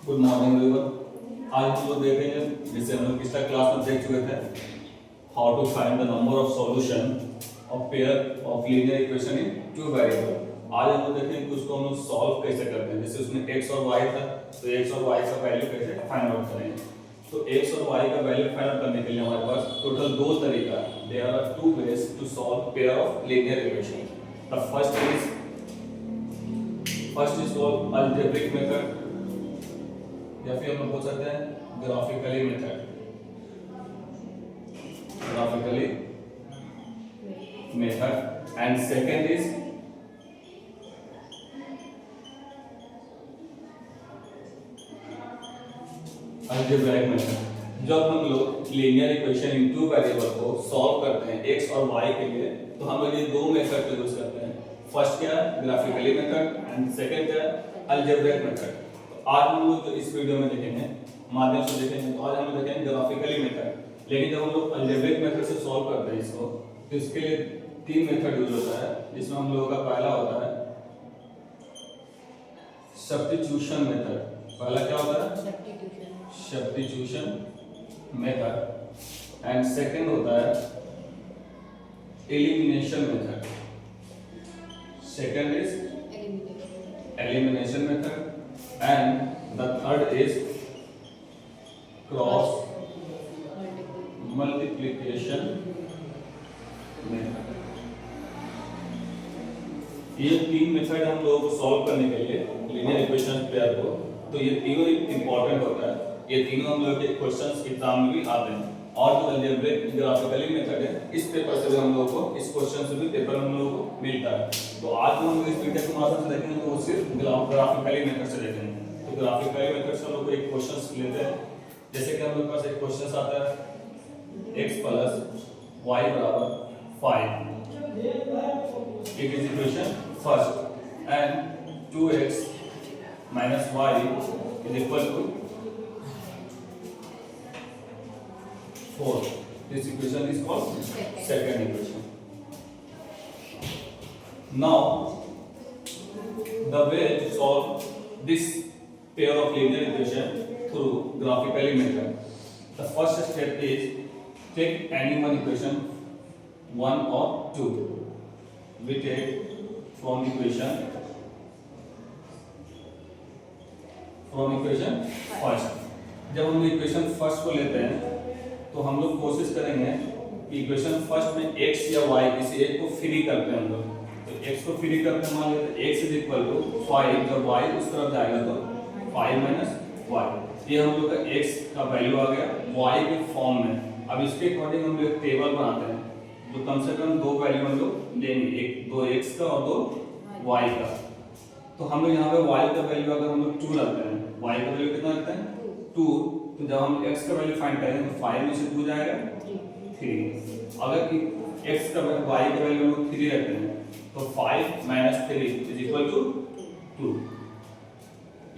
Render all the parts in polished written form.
Good morning everyone. आज हम लोग देखेंगे, जैसे हम लोग पिछला क्लास में देख चुके थे, how to find the number of solution of pair of linear equation in two variable. आज हम लोग देखेंगे कि उसको हम लोग सॉल्व कैसे करते हैं। जैसे उसमें x और y था, तो x और y का वैल्यू कैसे फाइंड आउट करेंगे। तो x और y का वैल्यू फाइंड आउट करने के लिए हमारे पास टोटल दो तरीका है। There are two ways to solve pair of linear equation. The first is called algebraic method, या फिर हम लोग बोल सकते हैं graphically method. And second is algebraic method. जब हम लोग linear equation in two variable को सॉल्व करते हैं x और y के लिए, तो हम लोग ये दो मेथड का यूज करते हैं। फर्स्ट क्या है, ग्राफिकली मेथड, एंड सेकेंड क्या है, अलजेब्राइक मेथड। आज हम लोग जो इस वीडियो में देखेंगे, माध्यम से देखेंगे, तो आज हम लोग देखेंगे ग्राफिकली मेथड। लेकिन जब हम लोग अलजेब्रिक मेथड से सॉल्व करते हैं इसको, तो इसके लिए तीन मेथड यूज होता है, जिसमें हम लोगों का पहला होता है सब्स्टिट्यूशन मेथड। पहला क्या होता है, सब्स्टिट्यूशन मेथड, एंड सेकंड होता है elimination method. Second is elimination method, and the third is cross multiplication method। ये तीन मेथड हम लोगों को सॉल्व करने के लिए लीनियर इक्वेशन पेयर को, तो ये तीनों इंपॉर्टेंट होता है। ये तीनों हम लोग के क्वेश्चंस एग्जाम में भी आते हैं। और जो अलजेब्रिक ग्राफिकली मेथड है, इस पेपर से भी हम लोगों को, इस क्वेश्चन से भी पेपर हम लोगों को मिलता है। तो आज हम लोग इस वीडियो के माध्यम से देखेंगे, तो सिर्फ ग्राफिकली मेथड से देखेंगे। तो ग्राफिकली मेथड से हम लोग एक क्वेश्चंस लेते हैं। जैसे कि हम लोग के पास एक क्वेश्चन आता है x + y = 5। It is equation first, and 2x - y = 4। This equation is called second equation. Now, the way to solve this pair of linear equation through graphically method. The first step is take any one equation, 1 or 2. We take from equation first. जब हम equation first को लेते हैं, तो हम लोग कोशिश करेंगे कि इक्वेशन फर्स्ट में x या y किसी एक को फ्री करते हैं हम लोग। तो x को फ्री करते हैं, मान लेते हैं x = 5, जब y उस तरफ जाएगा तो 5 - y। ये हम लोग का x का वैल्यू आ गया y के फॉर्म में। अब इसके अकॉर्डिंग हम लोग एक टेबल बनाते हैं, जो कम से कम दो वैल्यू हम लोग लेंगे, एक दो x का और दो y का। तो हम लोग यहाँ पे y का वैल्यू अगर हम लोग 2 रखते हैं, y का वैल्यू कितना रखते हैं 2, तो जब हम x का वैल्यू फाइंड करेंगे तो 5 में से 2 जाएगा 3। अगर कि x का y का वैल्यू हम लोग 3 रखते हैं, तो 5 - 3 = 2।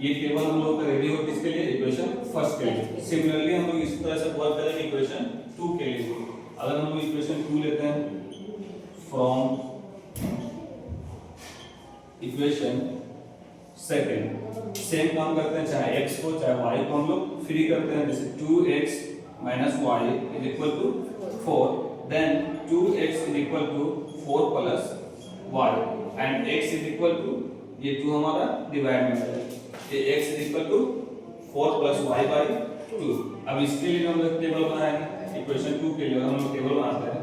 ये टेबल हम लोग का रेडी हो किसके लिए, इक्वेशन फर्स्ट के लिए। सिमिलरली हम लोग इसी तरह से वर्क करेंगे इक्वेशन 2 के लिए। अगर हम लोग इक्वेशन 2 लेते हैं फ्रॉम इक्वेशन सेकंड, सेम काम करते हैं, चाहे x को चाहे y को हम लोग फ्री करते हैं। जैसे 2x - y = 4, then 2x = 4 + y, and x = ये 2 हमारा डिवाइड में है, ये x = 4 + y/2। अब इसके लिए हम लोग टेबल बनाएंगे। इक्वेशन 2 के लिए हम लोग टेबल बनाते हैं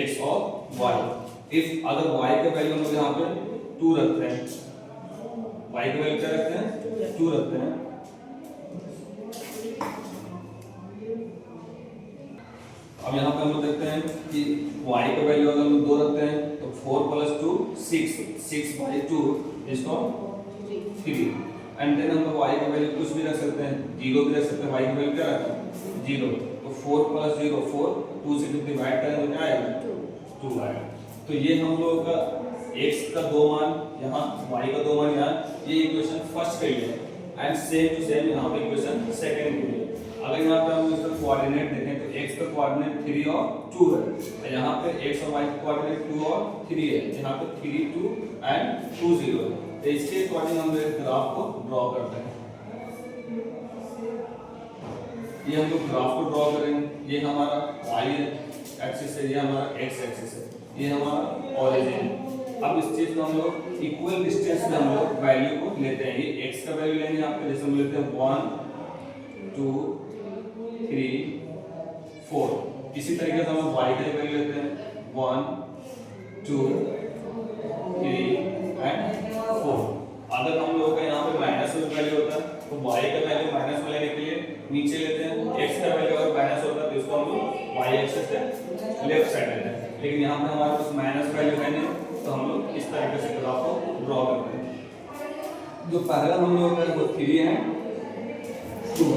x और y। इफ अगर y का वैल्यू हम लोग यहाँ पे 2 रखते हैं, y का वैल्यू क्या रखते हैं 2 रखते हैं, अब यहाँ पे हम लोग देखते हैं कि y का वैल्यू अगर हम लोग 2 रखते हैं, तो 4 + 2 6/2 इसको 3। एंड देन हम लोग y का वैल्यू कुछ भी रख सकते हैं, 0 भी रख सकते हैं। y का वैल्यू क्या रखा है 0, तो 4 + 0 4, 2 से डिवाइड करें तो क्या आएगा 2 आएगा। तो ये हम लोगों का x का 2 मान यहाँ, y का 2 मान यहाँ, ये इक्वेशन फर्स्ट के लिए। एंड सेम टू सेम यहाँ पे इक्वेशन सेकंड के लिए। अगर यहाँ पे हम इसका कोऑर्डिनेट देखें तो x का कोऑर्डिनेट 3 और 2 है, तो यहाँ पे x और y का कोऑर्डिनेट 2 और 3 है, यहाँ पे 3 2 एंड 2 0 है। तो इसके अकॉर्डिंग हम एक ग्राफ को ड्रॉ करते हैं। ये हम लोग ग्राफ को ड्रॉ करेंगे। ये हमारा y एक्सिस है, ये हमारा x एक्सिस है, ये हमारा ओरिजिन है। अब इस चीज में हम लोग इक्वल डिस्टेंस में हम लोग वैल्यू को लेते हैं। ये x का वैल्यू लेंगे यहाँ पे, जैसे हम लेते हैं 1 2 3 4। इसी तरीके से हम y का वैल्यू लेते हैं 1 2 3 एंड 4। अगर हम लोगों का यहाँ पे माइनस में वैल्यू होता है तो y का वैल्यू माइनस में लेने के लिए नीचे लेते हैं, x का वैल्यू अगर माइनस होता है तो इसको हम लोग y एक्सिस से लेफ्ट साइड लेते हैं। लेकिन यहाँ पे हमारे पास माइनस वैल्यू है नहीं, तो हम लोग इस तरीके से ग्राफ को ड्रॉ करते हैं। जो पहला हम लोग का वो 3 है 2,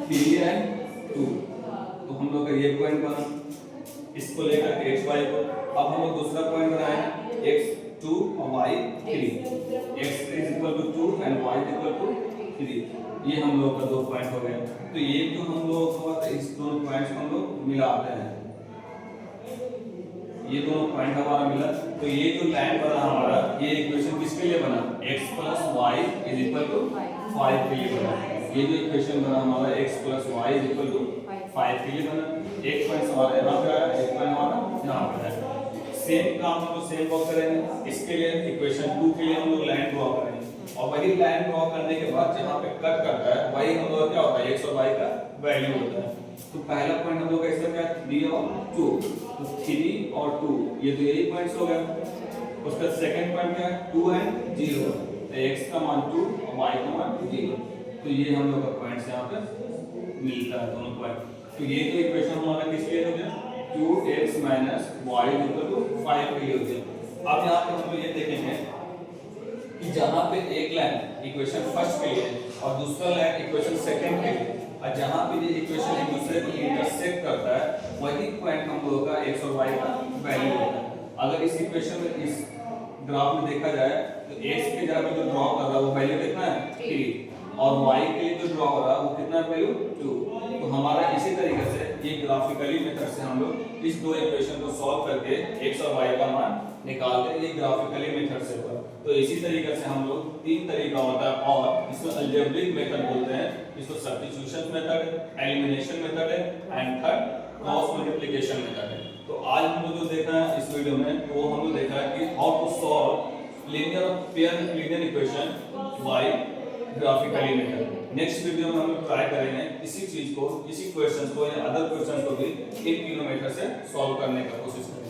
3 है 2, तो हम लोग का ये पॉइंट बना, इसको लेकर के x y को। अब हम लोग दूसरा पॉइंट बनाए x 2 और y 3, x is equal to 2 and y is equal to 3। ये हम लोग का दो पॉइंट हो गए। तो ये जो हम लोग का इस दोनों पॉइंट्स को हम लोग मिलाते हैं, ये दोनों पॉइंट हमारा मिला। तो ये जो लाइन बना हमारा, ये इक्वेशन किसके लिए बना, x plus y is equal to 5 के लिए बना। ये जो इक्वेशन बना हमारा x plus y is equal to 5 के लिए बना। एक पॉइंट हमारा यहाँ पे आया, एक पॉइंट हमारा यहाँ पे आया। सेम काम हम लोग सेम ड्रॉ करेंगे। इसके लिए इक्वेशन 2 के लिए हम लोग लाइन ड्रॉ करेंगे, और वही लाइन ड्रॉ करने के बाद जहाँ पे कट करता है वही हम लोग क्या होता है, x और y का वैल्यू होता है। तो पहला पॉइंट हम लोग का इसका क्या, 3 और 2, तो 3 और 2 ये तो यही पॉइंट्स हो गए। उसका सेकंड पॉइंट क्या है, 2 एंड 0, तो x का मान 2 और y का मान 0। तो ये हम लोग का पॉइंट्स यहाँ पे मिलता है दोनों पॉइंट। तो ये जो इक्वेशन हमारा किस लिए हो गया, 2x - y = 5 के लिए हो गया। अब यहाँ पे हम लोग ये देखेंगे कि जहाँ पे एक लाइन इक्वेशन फर्स्ट के लिए और दूसरा लाइन इक्वेशन सेकंड के लिए, और जहाँ पे ये इक्वेशन एक दूसरे को इंटरसेक्ट करता है वही पॉइंट हम लोगों का x और y का वैल्यू होता है। अगर इस इक्वेशन में इस ग्राफ में देखा जाए तो x के जगह पे जो ड्रॉ कर रहा है वो वैल्यू कितना है 3, और y के लिए जो ड्रॉ हो रहा है वो कितना वैल्यू 2। तो हमारा इसी तरीके से ये ग्राफिकली मेथड से हम लोग इस दो इक्वेशन को सॉल्व करके x और y का मान निकालते हैं, ये ग्राफिकली मेथड से हुआ। तो इसी तरीके से हम लोग तीन तरीका होता है, और इसको अलजेब्रिक मेथड बोलते हैं, इसको सब्स्टिट्यूशन मेथड, एलिमिनेशन मेथड है, and third cross multiplication method है। तो आज हम लोग जो देखा है इस वीडियो में, वो हम लोग देखा है कि how to solve linear pair linear equation by graphically method. Next video में हम लोग ट्राई करेंगे इसी चीज को, इसी क्वेश्चन को या अदर क्वेश्चन को भी इन तीनों मेथड से सॉल्व करने का कोशिश करेंगे।